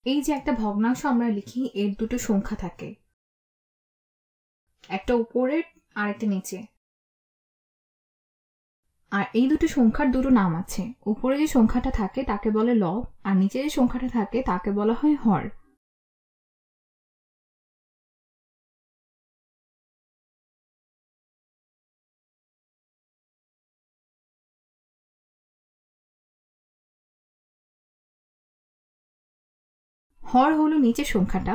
এই যে একটা ভগ্নাংশ আমরা লিখি, এর দুটো সংখ্যা থাকে, একটা উপরে আর একটা নিচে। আর এই দুটো সংখ্যার দুটো নাম আছে। উপরে যে সংখ্যাটা থাকে তাকে বলে লব, আর নিচে যে সংখ্যাটা থাকে তাকে বলা হয় হর। হর হলো নিচের সংখ্যাটা।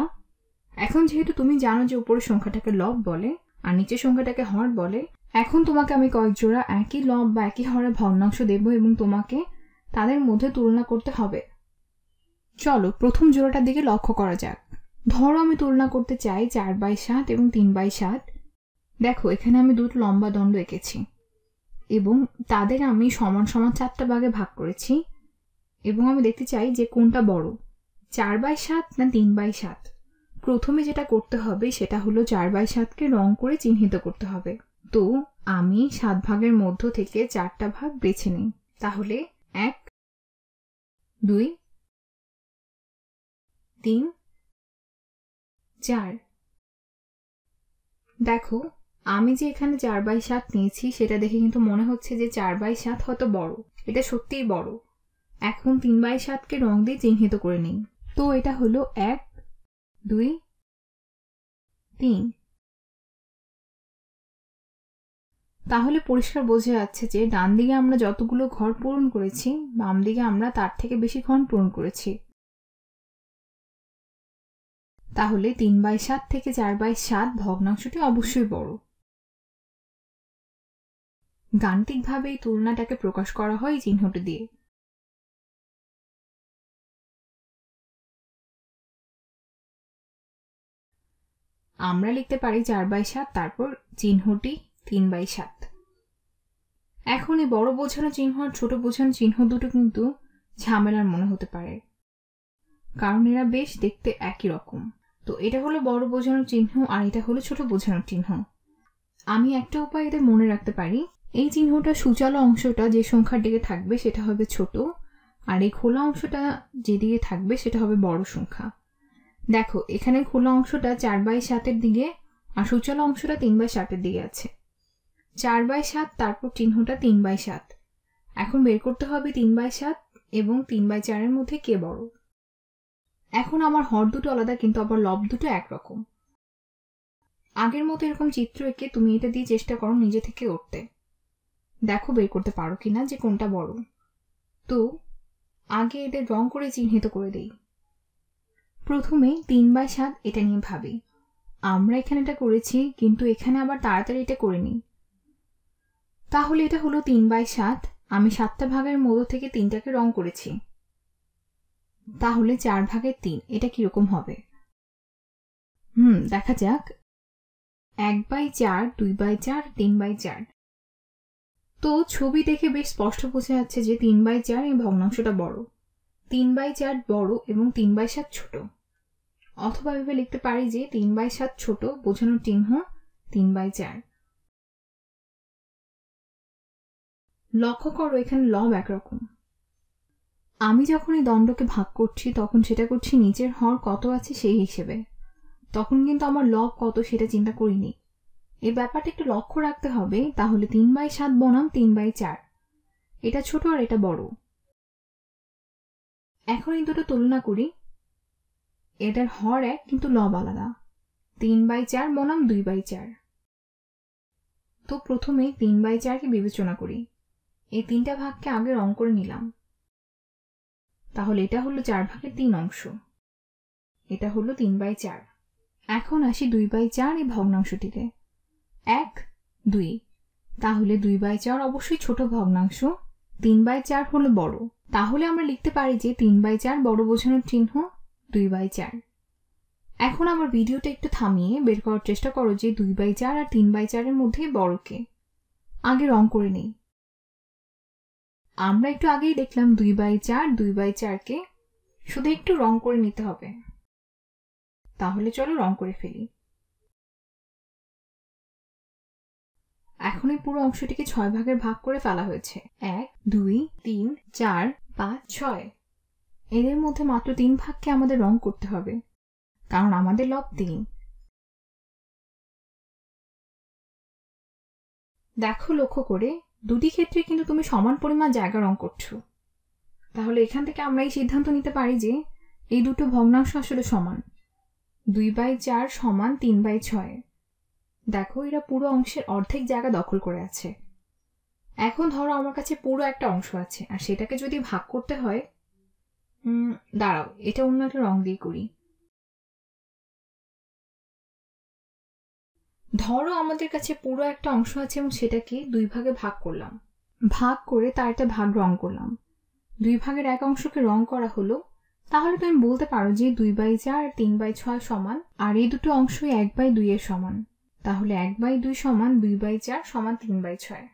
এখন যেহেতু তুমি জানো যে উপরের সংখ্যাটাকে লব বলে আর নিচের সংখ্যাটাকে হর বলে, এখন তোমাকে আমি কয়েক জোড়া একই লব বা একই হরের ভগ্নাংশ দেব এবং তোমাকে তাদের মধ্যে তুলনা করতে হবে। চলো প্রথম জোড়াটার দিকে লক্ষ্য করা যাক। ধরো আমি তুলনা করতে চাই 4/7 এবং 3/7। দেখো এখানে আমি দুটো লম্বা দণ্ড এঁকেছি এবং তাদের আমি সমান সমান 4টা ভাগে ভাগ করেছি এবং আমি দেখতে চাই যে কোনটা বড়, 4/7 না 3/7। প্রথমে যেটা করতে হবে সেটা হলো 4/7কে রং করে চিহ্নিত করতে হবে। তো আমি 7 ভাগের মধ্য থেকে 4টা ভাগ বেছে নিই। তাহলে 1, 2, 3, 4। দেখো আমি যে এখানে 4/7 নিয়েছি সেটা দেখে কিন্তু মনে হচ্ছে যে 4/7 হয়তো বড়। এটা সত্যিই বড়। এখন 3/7কে রং দিয়ে চিহ্নিত করে নিই। তো এটা হলো 1, 2, 3। তাহলে পরিষ্কার বোঝা যাচ্ছে যে ডান দিকে আমরা যতগুলো ঘর পূরণ করেছি, বাম দিকে আমরা তার থেকে বেশি ঘর পূরণ করেছি। তাহলে 3/7 থেকে 4/7 ভগ্নাংশটি অবশ্যই বড়। গাণিতিকভাবে এই তুলনাটাকে প্রকাশ করা হয় এই চিহ্নটি দিয়ে। আমরা লিখতে পারি 4/7, তারপর চিহ্নটি 3/7। এখন এই বড় বোঝানো চিহ্ন আর ছোট বোঝানো চিহ্ন দুটো কিন্তু ঝামেলার মনে হতে পারে, কারণ এরা বেশ দেখতে একই রকম। তো এটা হলো বড় বোঝানোর চিহ্ন আর এটা হলো ছোট বোঝানোর চিহ্ন। আমি একটা উপায় এদের মনে রাখতে পারি। এই চিহ্নটা সূচালো অংশটা যে সংখ্যার দিকে থাকবে সেটা হবে ছোট, আর এই খোলা অংশটা যেদিকে থাকবে সেটা হবে বড় সংখ্যা। দেখো এখানে খোলা অংশটা 4/7 দিকে আর সূচালো অংশটা 3/7 দিকে আছে। 4/7 তারপর চিহ্নটা 3/7। এখন বের করতে হবে 3/7 এবং 3/4 মধ্যে কে বড়। এখন আমার হর দুটো আলাদা কিন্তু আবার লব দুটো একরকম। আগের মতো এরকম চিত্র এঁকে তুমি এটা দিয়ে চেষ্টা করো নিজে থেকে করতে। দেখো বের করতে পারো কিনা যে কোনটা বড়। তো আগে এদের রং করে চিহ্নিত করে দেই। প্রথমে 3/7 এটা নিয়ে ভাবি। আমরা এখানে এটা করেছি কিন্তু এখানে আবার তাড়াতাড়ি এটা করে নিই। তাহলে এটা হলো 3/7। আমি 7টা ভাগের মধ্য থেকে 3টাকে রং করেছি। তাহলে 4/3 এটা কিরকম হবে? দেখা যাক। 1/4, 2/4, 3/4। তো ছবি দেখে বেশ স্পষ্ট বোঝা যাচ্ছে যে 3/4 এই ভগ্নাংশটা বড়। 3/4 বড় এবং 3/7 ছোট। অথবা এভাবে লিখতে পারি যে 3/7 ছোট, বোঝানোর চিহ্ন 3/4। লক্ষ্য করো এখানে লব একরকম। আমি যখন এই দণ্ডকে ভাগ করছি তখন সেটা করছি নিচের হর কত আছে সেই হিসেবে। তখন কিন্তু আমার লব কত সেটা চিন্তা করিনি। এই ব্যাপারটা একটু লক্ষ্য রাখতে হবে। তাহলে 3/7 বনাম 3/4, এটা ছোট আর এটা বড়। এখন এই দুটো তুলনা করি। এটার হর এক কিন্তু লব আলাদা। 3/4 বনাম 2/4। তো প্রথমে 3/4কে বিবেচনা করি। এই 3টা ভাগকে আগে রং করে নিলাম। তাহলে এটা হলো 4/3 অংশ। এটা হলো 3/4। এখন আসি 2/4 এই ভগ্নাংশটিতে। 1, 2। তাহলে 2/4 অবশ্যই ছোট ভগ্নাংশ, 3/4 হলো বড়। তাহলে আমরা লিখতে পারি যে 3/4 বড় বোঝানোর চিহ্ন 2/4। এখন আমার ভিডিওটা একটু থামিয়ে বের করার চেষ্টা করো যে 2/4 আর 3/4 মধ্যে বড় কে। আগে রং করে নেই। আমরা একটু আগেই দেখলাম 2/4, 2/4কে শুধু একটু রং করে নিতে হবে। তাহলে চলো রং করে ফেলি। এখন এই পুরো অংশটিকে 6 ভাগে ভাগ করে ফেলা হয়েছে। 1, 2, 3, 4, 5, 6। এদের মধ্যে মাত্র 3 ভাগকে আমাদের রং করতে হবে, কারণ আমাদের লব 3। দেখো লক্ষ্য করে দুটি ক্ষেত্রে কিন্তু তুমি সমান পরিমাণ জায়গা রং করছো। তাহলে এখান থেকে আমরা এই সিদ্ধান্ত নিতে পারি যে এই দুটো ভগ্নাংশ আসলে সমান। 2/4 সমান 3/6। দেখো এরা পুরো অংশের অর্ধেক জায়গা দখল করে আছে। এখন ধরো আমার কাছে পুরো একটা অংশ আছে, আর সেটাকে যদি ভাগ করতে হয়, দাঁড়াও এটা অন্য একটা রং দিয়ে করি। ধরো আমাদের কাছে পুরো একটা অংশ আছে এবং সেটাকে 2 ভাগে ভাগ করলাম। ভাগ করে তার একটা ভাগ রং করলাম। 2 ভাগের এক অংশকে রং করা হলো। তাহলে তুমি বলতে পারো যে 2/4 আর 3/6 সমান, আর এই দুটো অংশই 1/2 এর সমান। তাহলে 1/2 সমান 2/4 সমান 3/6।